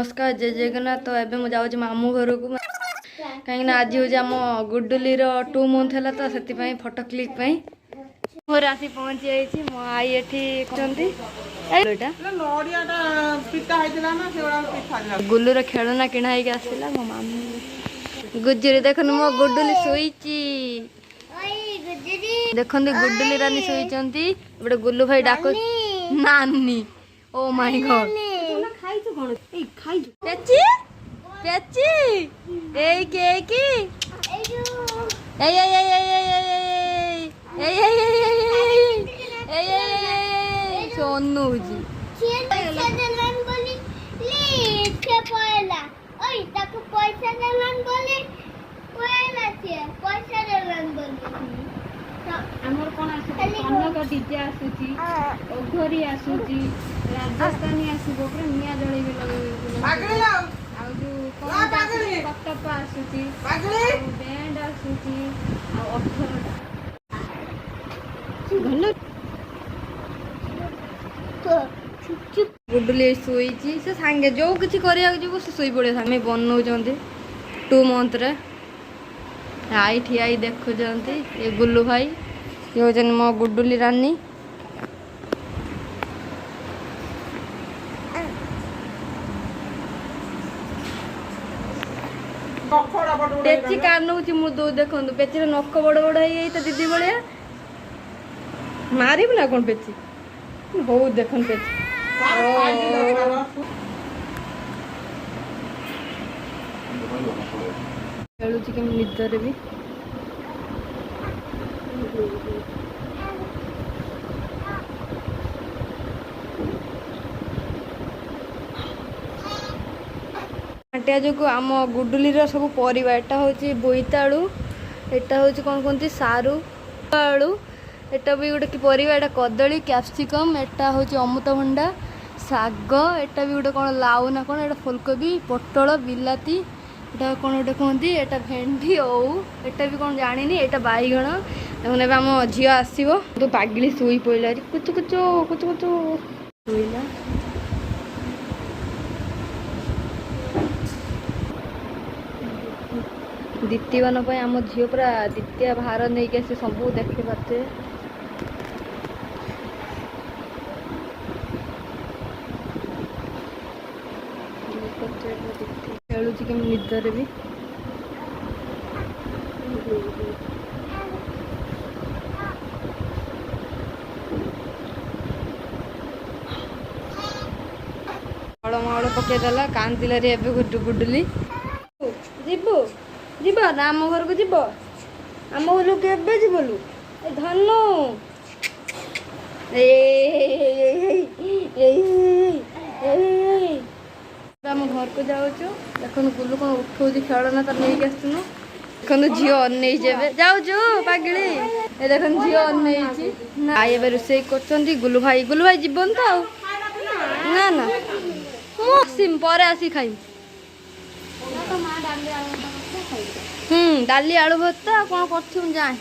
नमस्कार जय जगन्नाथ। तो एबे मु जाऊँ मामू घर को कहीं आज हूँ आम गुडुली 2 मंथ है तो से फोटो क्लिक मोर आसी पहुँची जाइए मो आई एठी गुल्लूर खेलना किणा आसला मो मामू गुजुरी देख मो गुडुली शोची देखते गुडुली रानी शोची एपटे गुल्लू भाई डाक नानी ओ माय गॉड पेची पेची एकी एकी ए सोनू जी आमर कौन कनक डीजे आसूची ओघरी आसूची राजस्थानी आसुबो पूरा निया जळै लगे आ जो कौन कटप आसूची बैंड आसूची आ 18 गुडुली शोची से सांगे जो किसी कर शोई पड़े सामने बनाऊँ 2 मंथ रे आई ठिया देखुं ये गुल्लू भाई ये हूँ मो गुडुली रानी पेची कार नौ देखो पेची नख बड़ बड़ है तो दीदी भाया मारिबू ना कौन पेची बहुत देख पेची खेलुची केम निदरे भी आटिया जो आम गुडुली सब परिवा एटा हूँ बोईतालु एटा हूँ कौन कहते सारू आलू एटा भी गोटे कि परिवा एटा कदली कैप्सिकम एटा हूँ अमृतभंडा शाग एटा भी गोटे कौन लाउ ना कौन एटा फुलकोबी पोटल बिलाती एटा कौन गोटे कहती एटा भेंडी ओऊ एटा भी कौन जानी एटा बैगण देखुन आम झी आसो तो पागिली शोई पड़ा कुचु कुचु कुचु कुचु शोला द्वितीय मान आम झील पूरा द्वितीय भार नहीं आसी सब देखी पारे खेलुची केम निदरे भी माड़ पकईदेला कांदिल गुडुली जीवु जीव ना आम घर को जीव आम घर के जीवलु धनु आम घर को जाऊँ देख गुलू कौन उठा खेलना तो नहीं आसुन देखो झील अनई जाऊँ पागिली देख झील अनई आई ए रोषे कर गुलू भाई जीवन तो ना ना सिम पर आसी खाई डाली आलू भत्ता कौन कर जाए